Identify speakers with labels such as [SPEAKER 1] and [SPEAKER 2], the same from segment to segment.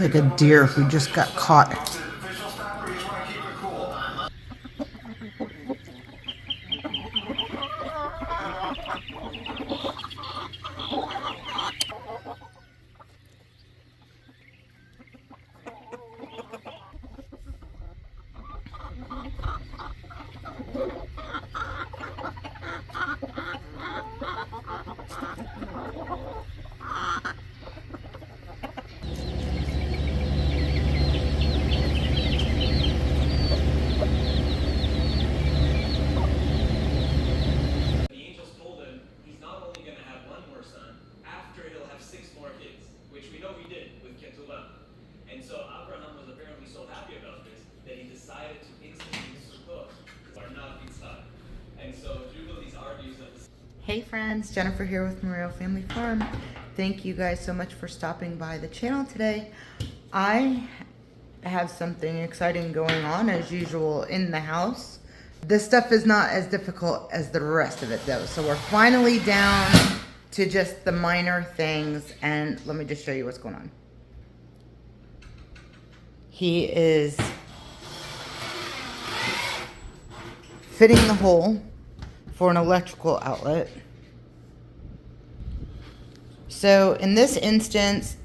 [SPEAKER 1] like a deer who just got caught. Hey friends, Jennifer here with Marrero Family Farm. Thank you guys so much for stopping by the channel today. I have something exciting going on as usual in the house. This stuff is not as difficult as the rest of it though. So we're finally down to just the minor things, and let me just show you what's going on. He is fitting the hole for an electrical outlet. So in this instance,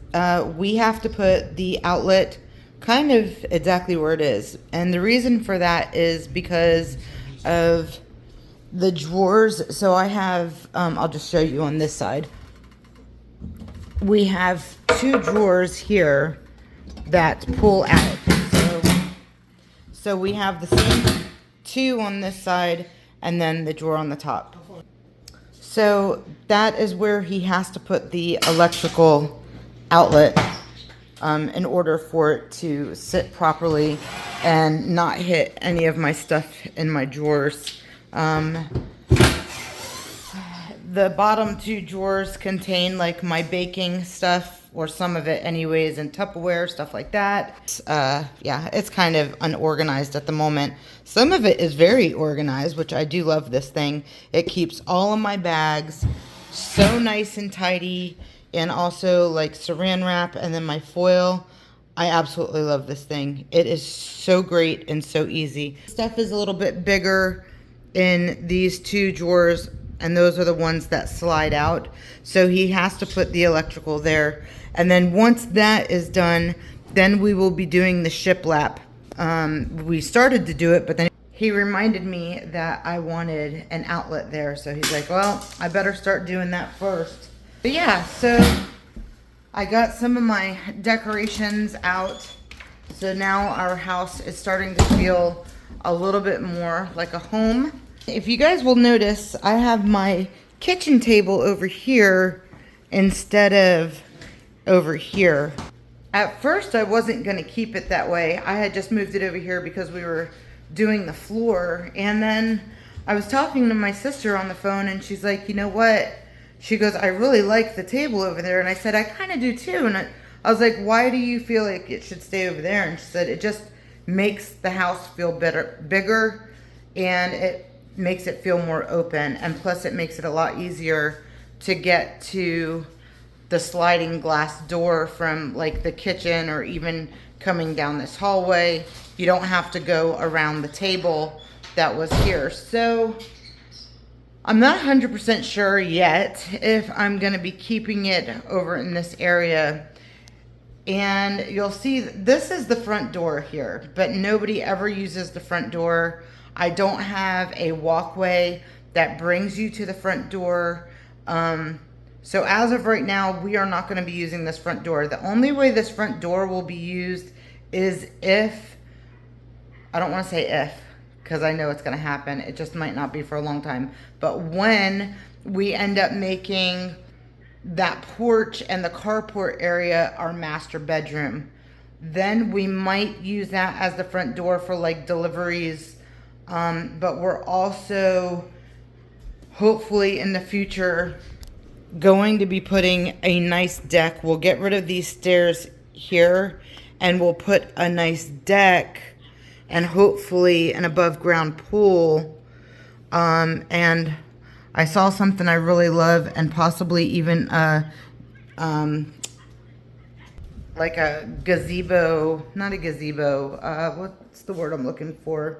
[SPEAKER 1] we have to put the outlet kind of exactly where it is. And the reason for that is because of the drawers. So I have, I'll just show you on this side. We have two drawers here that pull out. So we have the same two on this side and then the drawer on the top. So that is where he has to put the electrical outlet in order for it to sit properly and not hit any of my stuff in my drawers. The bottom two drawers contain like my baking stuff, or some of it anyways, and Tupperware, stuff like that. Yeah, it's kind of unorganized at the moment. Some of it is very organized, which I do love this thing. It keeps all of my bags so nice and tidy, and also like saran wrap and then my foil. I absolutely love this thing. It is so great and so easy. Stuff is a little bit bigger in these two drawers, and those are the ones that slide out. So he has to put the electrical there. And then once that is done, then we will be doing the shiplap. We started to do it, but then he reminded me that I wanted an outlet there. So he's like, well, I better start doing that first. But yeah, so I got some of my decorations out. So now our house is starting to feel a little bit more like a home. If you guys will notice, I have my kitchen table over here instead of over here. At first I wasn't going to keep it that way. I had just moved it over here because we were doing the floor, and then I was talking to my sister on the phone, and she's like, you know what, she goes, I really like the table over there. And I said, I kind of do too. And I was like, why do you feel like it should stay over there? And she said, it just makes the house feel bigger, and it makes it feel more open, and plus it makes it a lot easier to get to the sliding glass door from like the kitchen, or even coming down this hallway. You don't have to go around the table that was here. So I'm not 100% sure yet if I'm going to be keeping it over in this area. And you'll see this is the front door here, but nobody ever uses the front door. I don't have a walkway that brings you to the front door. So as of right now, we are not going to be using this front door. The only way this front door will be used is if, I don't want to say if, because I know it's going to happen. It just might not be for a long time. But when we end up making that porch and the carport area our master bedroom, then we might use that as the front door for like deliveries. But we're also hopefully in the future going to be putting a nice deck. We'll get rid of these stairs here, and we'll put a nice deck and hopefully an above ground pool. And I saw something I really love, and possibly even like a gazebo, not a gazebo, what's the word I'm looking for?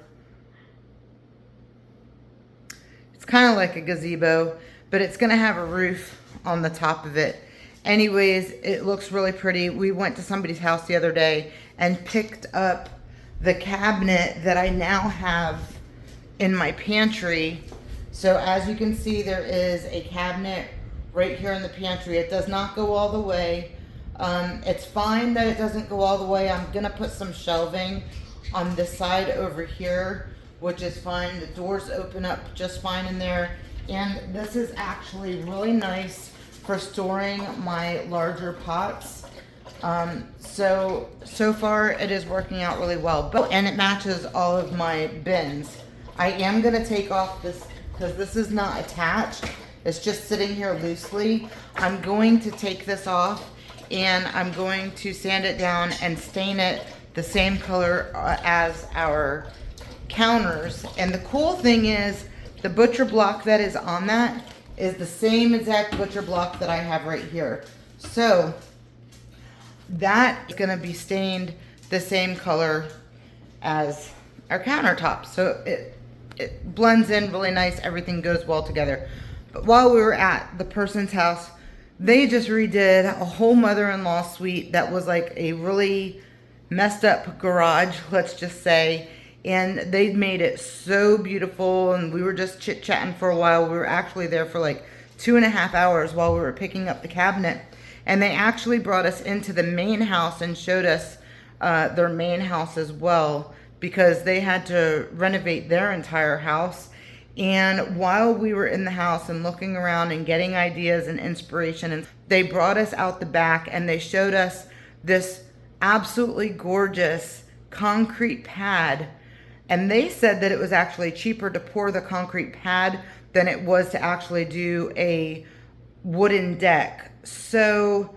[SPEAKER 1] It's kind of like a gazebo, but it's gonna have a roof on the top of it. Anyways, it looks really pretty. We went to somebody's house the other day and picked up the cabinet that I now have in my pantry. So as you can see, there is a cabinet right here in the pantry. It does not go all the way. It's fine that it doesn't go all the way. I'm gonna put some shelving on this side over here, which is fine. The doors open up just fine in there. And this is actually really nice for storing my larger pots. So far it is working out really well. And it matches all of my bins. I am gonna take off this, because this is not attached. It's just sitting here loosely. I'm going to take this off and I'm going to sand it down and stain it the same color as our counters. And the cool thing is, the butcher block that is on that is the same exact butcher block that I have right here. So that is gonna be stained the same color as our countertops. So it blends in really nice, everything goes well together. But while we were at the person's house, they just redid a whole mother-in-law suite that was like a really messed up garage, let's just say. And they made it so beautiful, and we were just chit-chatting for a while. We were actually there for like 2.5 hours while we were picking up the cabinet. And they actually brought us into the main house and showed us their main house as well, because they had to renovate their entire house. And while we were in the house and looking around and getting ideas and inspiration, and they brought us out the back and they showed us this absolutely gorgeous concrete pad. And they said that it was actually cheaper to pour the concrete pad than it was to actually do a wooden deck. So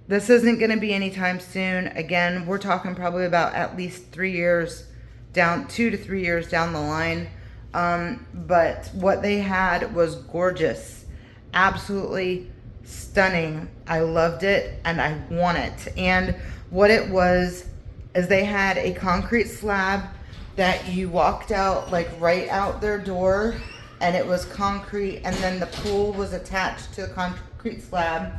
[SPEAKER 1] this isn't going to be anytime soon. Again, we're talking probably about at least 3 years down, 2 to 3 years down the line. But what they had was gorgeous, absolutely stunning. I loved it and I want it. And what it was is they had a concrete slab that you walked out, like right out their door, and it was concrete, and then the pool was attached to the concrete slab,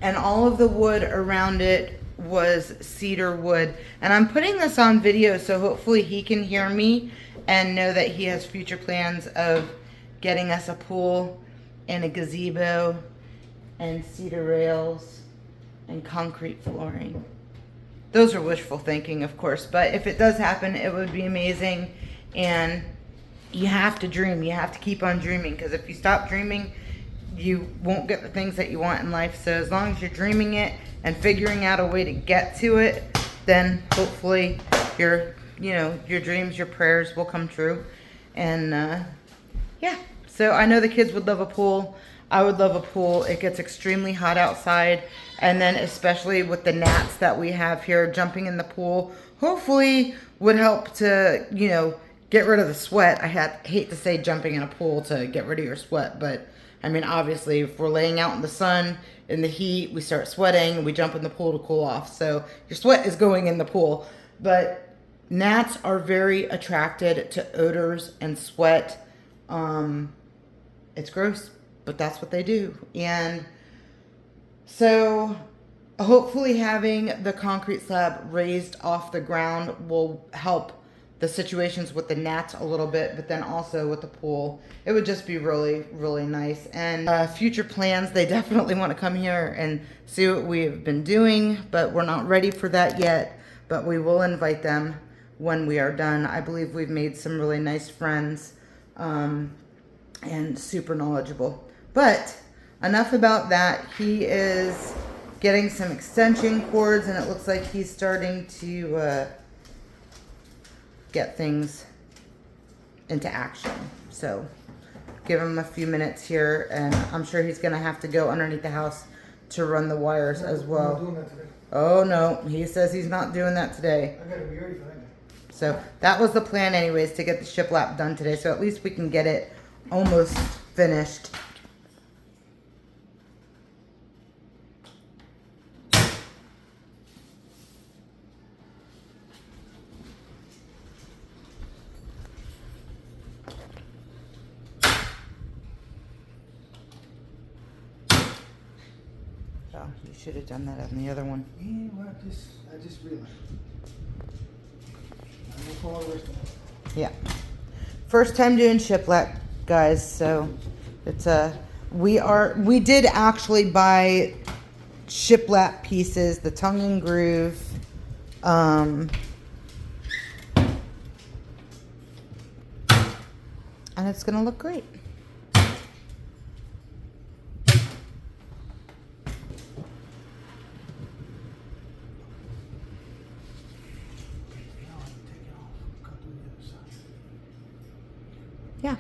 [SPEAKER 1] and all of the wood around it was cedar wood. And I'm putting this on video so hopefully he can hear me and know that he has future plans of getting us a pool and a gazebo and cedar rails and concrete flooring. Those are wishful thinking, of course, but if it does happen, it would be amazing. And you have to dream. You have to keep on dreaming, because if you stop dreaming, you won't get the things that you want in life. So as long as you're dreaming it and figuring out a way to get to it, then hopefully your dreams, your prayers will come true. And yeah, so I know the kids would love a pool. I would love a pool. It gets extremely hot outside. And then especially with the gnats that we have here, jumping in the pool hopefully would help to, get rid of the sweat. I hate to say jumping in a pool to get rid of your sweat, but I mean, obviously if we're laying out in the sun, in the heat, we start sweating and we jump in the pool to cool off. So your sweat is going in the pool. But gnats are very attracted to odors and sweat. It's gross, but that's what they do. And so hopefully having the concrete slab raised off the ground will help the situations with the gnats a little bit, but then also with the pool, it would just be really, really nice. And future plans, they definitely want to come here and see what we have been doing, but we're not ready for that yet. But we will invite them when we are done. I believe we've made some really nice friends and super knowledgeable. But enough about that. He is getting some extension cords, and it looks like he's starting to get things into action. So give him a few minutes here, and I'm sure he's gonna have to go underneath the house to run the wires as well.
[SPEAKER 2] I'm not doing that today.
[SPEAKER 1] Oh no, he says he's not doing that today.
[SPEAKER 2] I gotta be ready for that.
[SPEAKER 1] So that was the plan anyways, to get the shiplap done today, so at least we can get it almost finished. You should have done that on the other one.
[SPEAKER 2] Yeah, well, I just realized. I don't follow the rest of it.
[SPEAKER 1] Yeah. First time doing shiplap, guys, so it's we did actually buy shiplap pieces, the tongue and groove. And it's gonna look great. Yeah.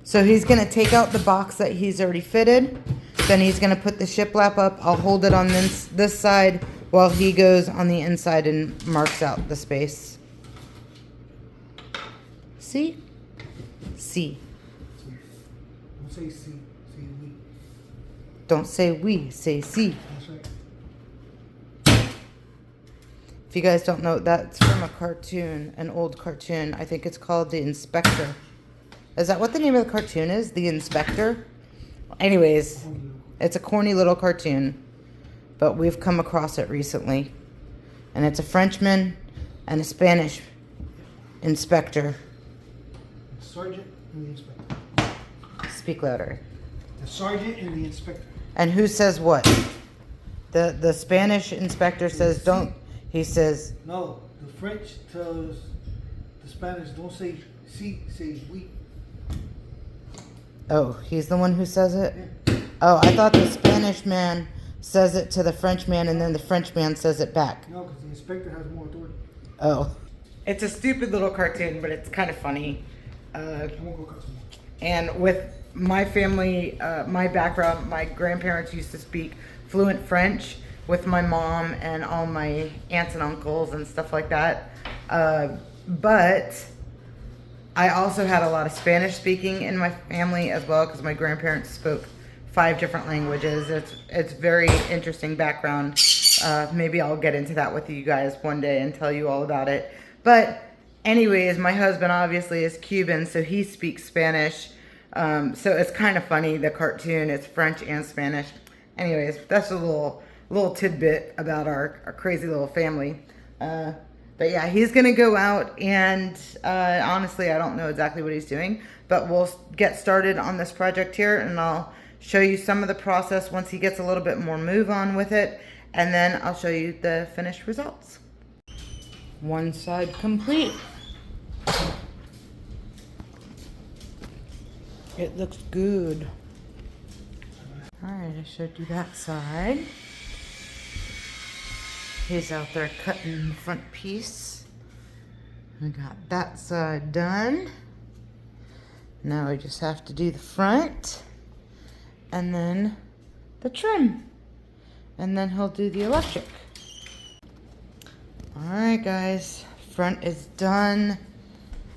[SPEAKER 1] So he's gonna take out the box that he's already fitted. Then he's gonna put the shiplap up. I'll hold it on this side while he goes on the inside and marks out the space. See? See.
[SPEAKER 2] Don't say see, say we.
[SPEAKER 1] Don't say we, say see.
[SPEAKER 2] That's right.
[SPEAKER 1] If you guys don't know, that's from a cartoon, an old cartoon. I think it's called The Inspector. Is that what the name of the cartoon is? The Inspector? Anyways, it's a corny little cartoon, but we've come across it recently. And it's a Frenchman and a Spanish inspector.
[SPEAKER 2] The sergeant and the inspector.
[SPEAKER 1] Speak louder.
[SPEAKER 2] The sergeant and the inspector.
[SPEAKER 1] And who says what? The Spanish inspector says don't. He says
[SPEAKER 2] No, the French tells the Spanish don't say si, say we.
[SPEAKER 1] oh, he's the one who says it?
[SPEAKER 2] Yeah.
[SPEAKER 1] Oh, I thought the Spanish man says it to the French man and then the French man says it back.
[SPEAKER 2] No, because the inspector has more authority.
[SPEAKER 1] Oh. It's a stupid little cartoon, but it's kind of funny.
[SPEAKER 2] I won't go cut some more.
[SPEAKER 1] And with my family, my background, my grandparents used to speak fluent French with my mom and all my aunts and uncles and stuff like that. But I also had a lot of Spanish speaking in my family as well because my grandparents spoke 5 different languages. It's very interesting background. Maybe I'll get into that with you guys one day and tell you all about it. But anyways, my husband obviously is Cuban, so he speaks Spanish. So it's kind of funny, the cartoon. It's French and Spanish. Anyways, that's a little tidbit about our crazy little family. But yeah, he's gonna go out and honestly, I don't know exactly what he's doing, but we'll get started on this project here and I'll show you some of the process once he gets a little bit more move on with it, and then I'll show you the finished results. One side complete. It looks good. All right, I showed you that side. He's out there cutting the front piece. We got that side done. Now we just have to do the front and then the trim. And then he'll do the electric. All right, guys, front is done.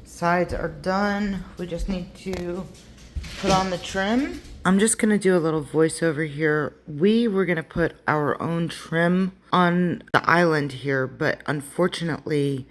[SPEAKER 1] Sides are done. We just need to put on the trim. I'm just gonna do a little voiceover here. We were gonna put our own trim on the island here, but unfortunately,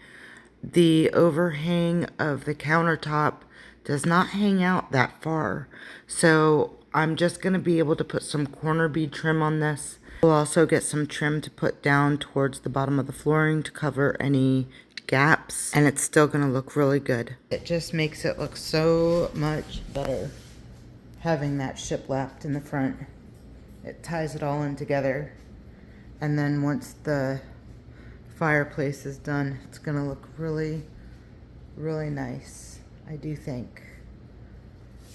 [SPEAKER 1] the overhang of the countertop does not hang out that far. So I'm just gonna be able to put some corner bead trim on this. We'll also get some trim to put down towards the bottom of the flooring to cover any gaps, and it's still gonna look really good. It just makes it look so much better having that shiplapped in the front. It ties it all in together. And then once the fireplace is done, it's gonna look really, really nice, I do think.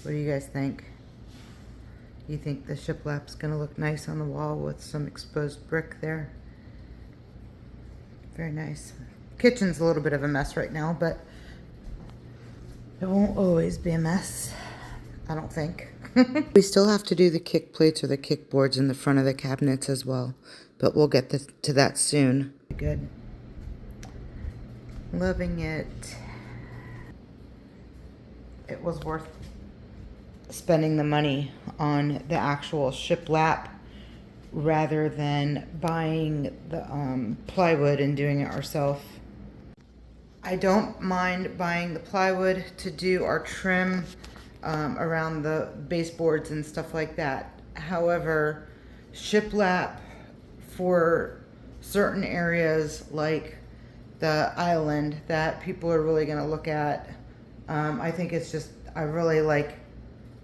[SPEAKER 1] What do you guys think? You think the shiplap's gonna look nice on the wall with some exposed brick there? Very nice. Kitchen's a little bit of a mess right now, but it won't always be a mess, I don't think. We still have to do the kick plates or the kick boards in the front of the cabinets as well, but we'll get to that soon. Good. Loving it. It was worth spending the money on the actual shiplap rather than buying the plywood and doing it ourselves. I don't mind buying the plywood to do our trim around the baseboards and stuff like that. However, shiplap for certain areas like the island that people are really going to look at, I think it's just, I really like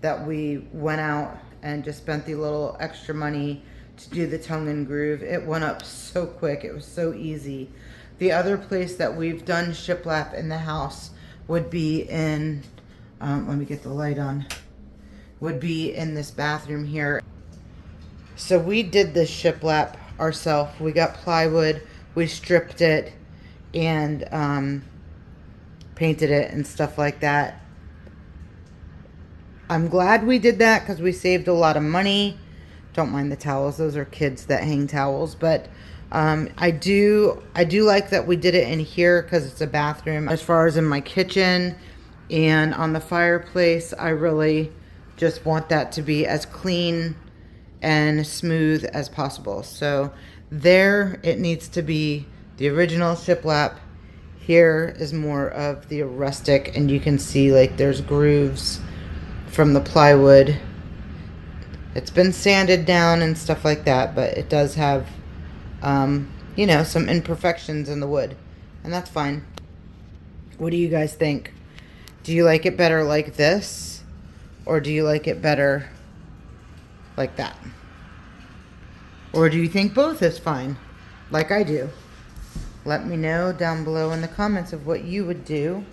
[SPEAKER 1] that we went out and just spent the little extra money to do the tongue and groove. It went up so quick. It was so easy. The other place that we've done shiplap in the house would be in, let me get the light on, would be in this bathroom here. So we did this shiplap ourselves. We got plywood, we stripped it, and painted it and stuff like that. I'm glad we did that because we saved a lot of money. Don't mind the towels. Those are kids that hang towels. But I do like that we did it in here because it's a bathroom. As far as in my kitchen and on the fireplace, I really just want that to be as clean and smooth as possible. So there it needs to be the original shiplap. Here is more of the rustic, and you can see like there's grooves from the plywood. It's been sanded down and stuff like that, but it does have you know, some imperfections in the wood, and that's fine. What do you guys think? Do you like it better like this, or do you like it better like that? Or do you think both is fine, like I do? Let me know down below in the comments of what you would do.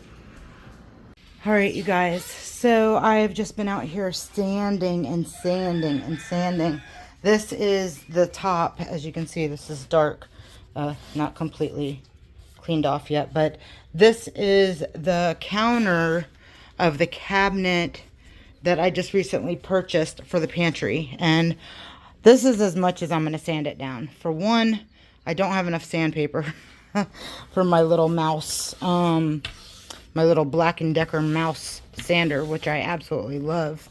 [SPEAKER 1] All right, you guys, so I've just been out here sanding and sanding and sanding. This is the top. As you can see, this is dark, not completely cleaned off yet, but this is the counter of the cabinet that I just recently purchased for the pantry, and this is as much as I'm going to sand it down. For one, I don't have enough sandpaper for my little mouse, my little Black & Decker mouse sander, which I absolutely love.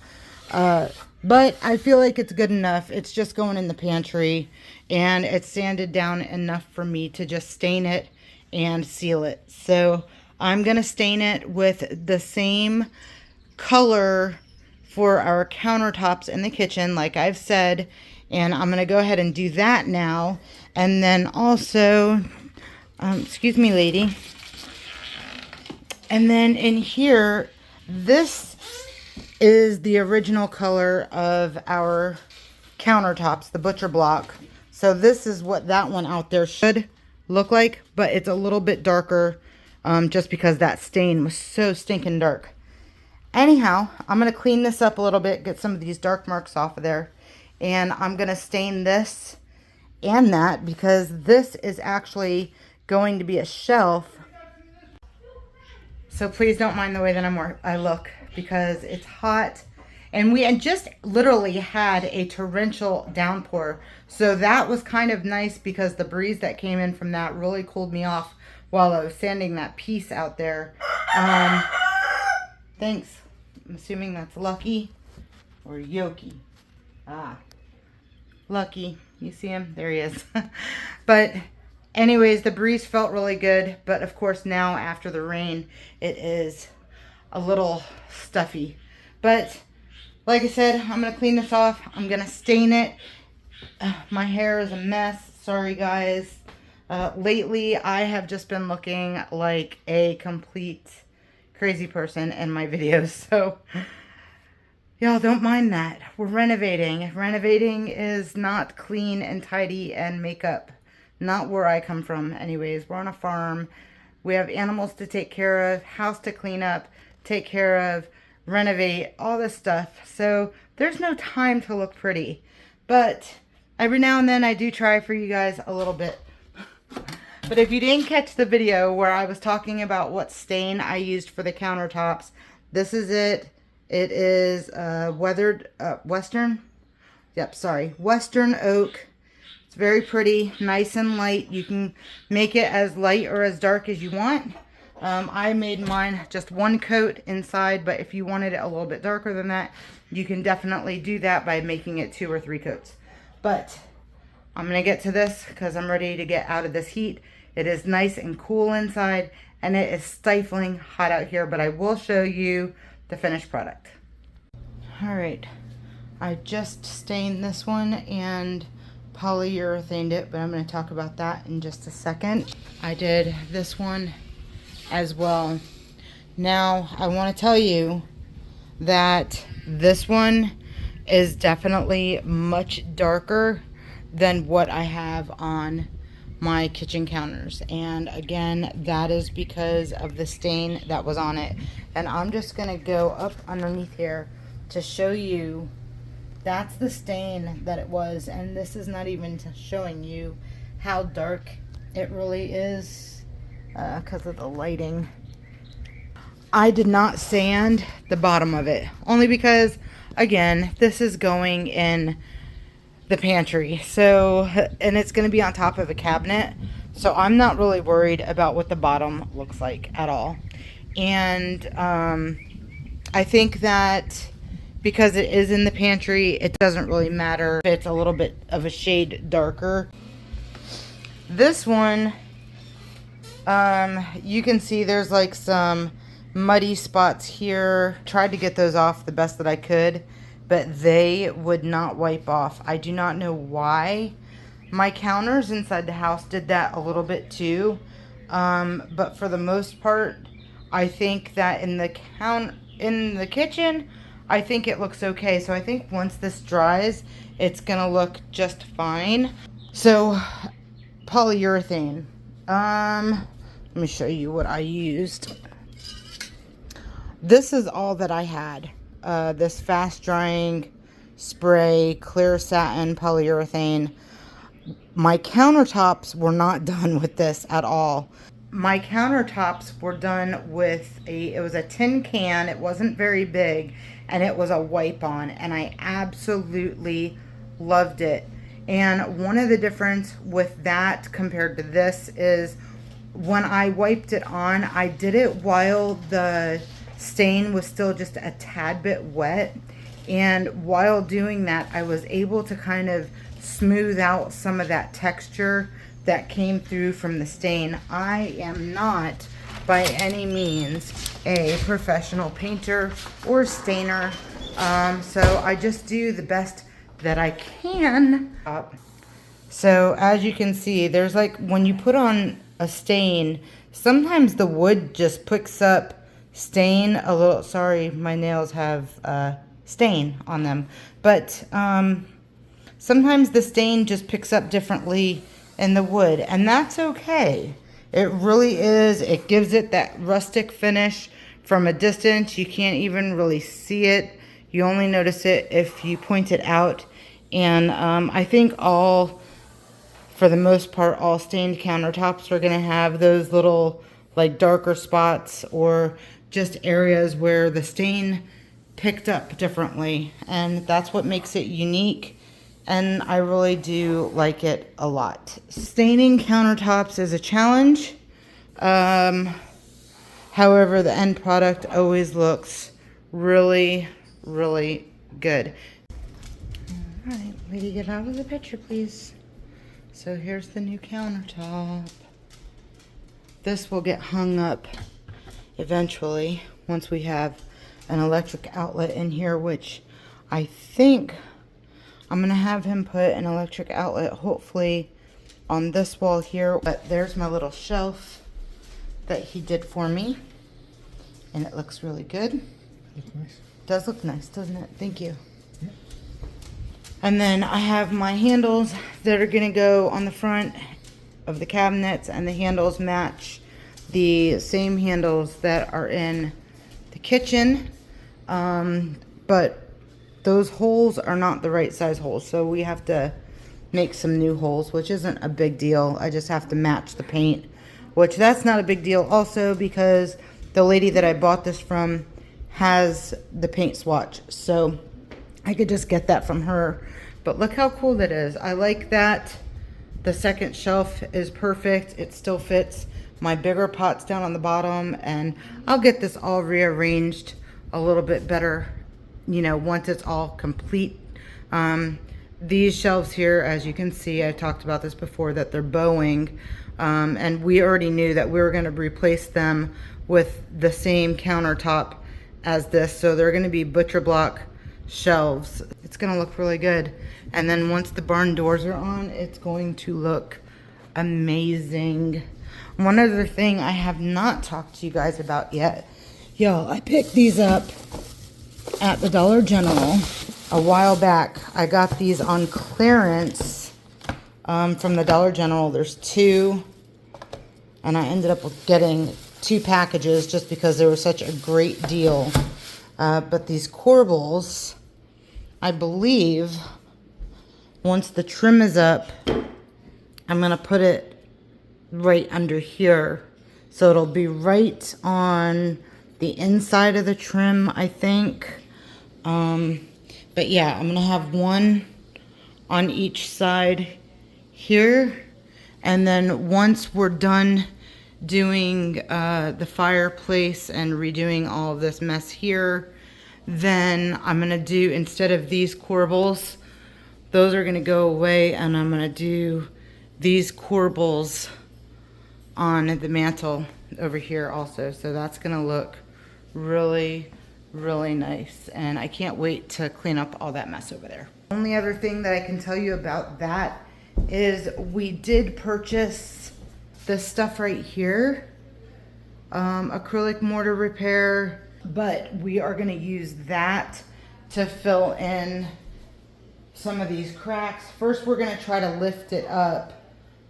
[SPEAKER 1] But I feel like it's good enough. It's just going in the pantry, and it's sanded down enough for me to just stain it and seal it. So I'm going to stain it with the same color for our countertops in the kitchen, like I've said, and I'm going to go ahead and do that now. And then also, excuse me, lady. And then in here, this is the original color of our countertops, the butcher block. So this is what that one out there should look like, but it's a little bit darker just because that stain was so stinking dark. Anyhow, I'm going to clean this up a little bit, get some of these dark marks off of there, and I'm going to stain this and that because this is actually going to be a shelf. So please don't mind the way that I look because it's hot. And we had just literally had a torrential downpour. So that was kind of nice because the breeze that came in from that really cooled me off while I was sanding that piece out there. Thanks. I'm assuming that's Lucky or Yoki. Ah, Lucky. You see him? There he is. But anyways, the breeze felt really good. But of course now after the rain, it is a little stuffy. But like I said, I'm going to clean this off. I'm going to stain it. My hair is a mess. Sorry, guys. Lately, I have just been looking like a complete crazy person in my videos. So, y'all don't mind that. We're renovating. Renovating is not clean and tidy and makeup. Not where I come from. Anyways, we're on a farm. We have animals to take care of, house to clean up, take care of, renovate, all this stuff. So there's no time to look pretty. But every now and then I do try for you guys a little bit. But if you didn't catch the video where I was talking about what stain I used for the countertops, this is it. It is weathered Western. Yep, sorry. Western oak. It's very pretty, nice and light. You can make it as light or as dark as you want. I made mine just one coat inside, but if you wanted it a little bit darker than that, you can definitely do that by making it 2 or 3 coats. But I'm going to get to this because I'm ready to get out of this heat It is nice and cool inside, and it is stifling hot out here, but I will show you the finished product. All right, I just stained this one and polyurethaned it, but I'm going to talk about that in just a second. I did this one as well. Now, I want to tell you that this one is definitely much darker than what I have on my kitchen counters, and again, that is because of the stain that was on it. And I'm just gonna go up underneath here to show you that's the stain that it was, and this is not even showing you how dark it really is because of the lighting. I did not sand the bottom of it, only because, again, this is going in the pantry. So, and it's going to be on top of a cabinet. So I'm not really worried about what the bottom looks like at all. And I think that because it is in the pantry, it doesn't really matter if it's a little bit of a shade darker. This one, you can see there's like some muddy spots here. Tried to get those off the best that I could, but they would not wipe off. I do not know why. My counters inside the house did that a little bit too, but for the most part, I think that in the kitchen, I think it looks okay. So I think once this dries, it's gonna look just fine. So polyurethane. Let me show you what I used. This is all that I had. This fast drying spray, clear satin polyurethane. My countertops were not done with this at all. My countertops were done with it was a tin can. It wasn't very big, and it was a wipe on, and I absolutely loved it. And one of the difference with that compared to this is when I wiped it on, I did it while the stain was still just a tad bit wet, and while doing that, I was able to kind of smooth out some of that texture that came through from the stain. I am not by any means a professional painter or stainer, so I just do the best that I can. So as you can see, there's like when you put on a stain, sometimes the wood just picks up stain a little. Sorry, my nails have stain on them, but sometimes the stain just picks up differently in the wood, and that's okay. It really is. It gives it that rustic finish from a distance. You can't even really see it. You only notice it if you point it out. And I think for the most part, all stained countertops are gonna have those little like darker spots or just areas where the stain picked up differently, and that's what makes it unique, and I really do like it a lot. Staining countertops is a challenge. However, the end product always looks really, really good. All right, lady, get out of the picture, please. So here's the new countertop. This will get hung up eventually once we have an electric outlet in here, which I think I'm gonna have him put an electric outlet hopefully on this wall here. But there's my little shelf that he did for me, and it looks really good.
[SPEAKER 2] Looks nice.
[SPEAKER 1] Does look nice, doesn't it? Thank you. Yeah. And then I have my handles that are gonna go on the front of the cabinets, and the handles match the same handles that are in the kitchen, but those holes are not the right size holes, so we have to make some new holes, which isn't a big deal. I just have to match the paint, which that's not a big deal also because the lady that I bought this from has the paint swatch, so I could just get that from her. But look how cool that is. I like that. The second shelf is perfect. It still fits my bigger pots down on the bottom, and I'll get this all rearranged a little bit better, you know, once it's all complete. these shelves here, as you can see, I talked about this before, that they're bowing. And we already knew that we were going to replace them with the same countertop as this. So they're going to be butcher block shelves. It's going to look really good. And then once the barn doors are on, it's going to look amazing. One other thing I have not talked to you guys about yet. Y'all, I picked these up at the Dollar General a while back. I got these on clearance from the Dollar General. There's 2, and I ended up getting 2 packages just because they were such a great deal. But these corbels, I believe, once the trim is up, I'm gonna put it right under here. So it'll be right on the inside of the trim, I think. But yeah, I'm gonna have one on each side here. And then once we're done doing the fireplace and redoing all of this mess here, then I'm gonna do, instead of these corbels, those are gonna go away, and I'm gonna do these corbels on the mantle over here also. So that's gonna look really, really nice, and I can't wait to clean up all that mess over there. Only other thing that I can tell you about that is we did purchase this stuff right here, acrylic mortar repair, but we are gonna use that to fill in some of these cracks. First, we're gonna try to lift it up,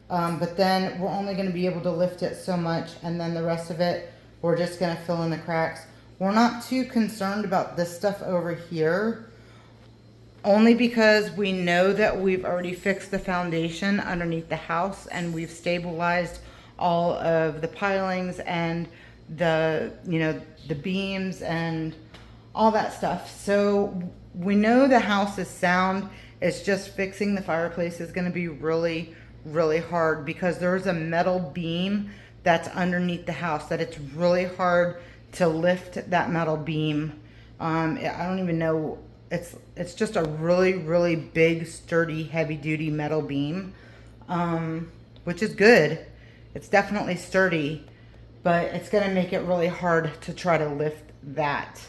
[SPEAKER 1] but then we're only gonna be able to lift it so much, and then the rest of it, we're just gonna fill in the cracks. We're not too concerned about this stuff over here, only because we know that we've already fixed the foundation underneath the house, and we've stabilized all of the pilings and the, you know, the beams and all that stuff. So we know the house is sound. It's just fixing the fireplace is going to be really, really hard, because there's a metal beam that's underneath the house that it's really hard to lift that metal beam. I don't even know. It's just a really, really big, sturdy, heavy duty metal beam, which is good. It's definitely sturdy, but it's going to make it really hard to try to lift that.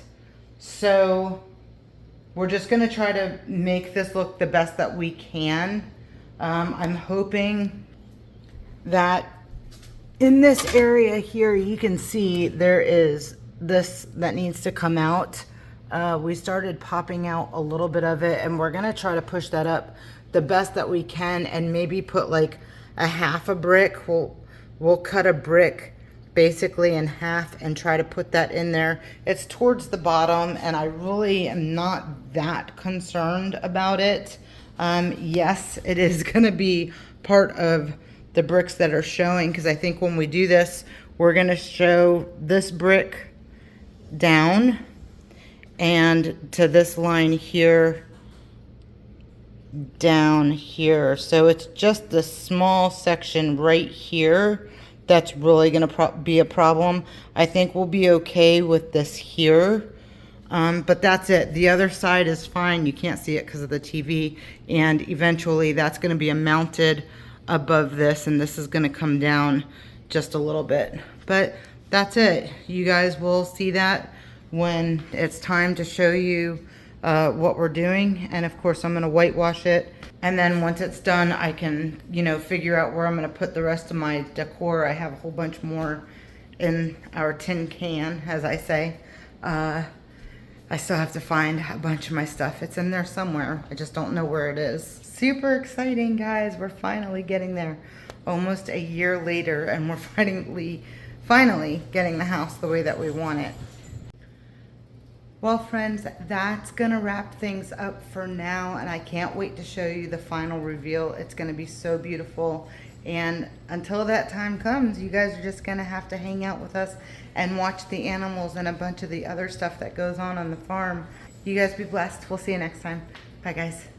[SPEAKER 1] So we're just going to try to make this look the best that we can. I'm hoping that in this area here, you can see there is this that needs to come out. We started popping out a little bit of it, and we're going to try to push that up the best that we can, and maybe put like a half a brick. We'll cut a brick basically in half and try to put that in there. It's towards the bottom, and I really am not that concerned about it. Yes, it is gonna be part of the bricks that are showing, because I think when we do this, we're gonna show this brick down and to this line here down here. So it's just the small section right here that's really going to be a problem. I think we'll be okay with this here, but that's it. The other side is fine. You can't see it because of the TV, and eventually that's going to be mounted above this, and this is going to come down just a little bit. But that's it. You guys will see that when it's time to show you what we're doing. And of course I'm going to whitewash it, and then once it's done, I can, you know, figure out where I'm going to put the rest of my decor. I have a whole bunch more in our tin can, as I say. I still have to find a bunch of my stuff. It's in there somewhere. I just don't know where it is. Super exciting, guys. We're finally getting there. Almost a year later, and we're finally getting the house the way that we want it. Well, friends, that's gonna wrap things up for now, and I can't wait to show you the final reveal. It's gonna be so beautiful, and until that time comes, you guys are just gonna have to hang out with us and watch the animals and a bunch of the other stuff that goes on the farm. You guys be blessed. We'll see you next time. Bye, guys.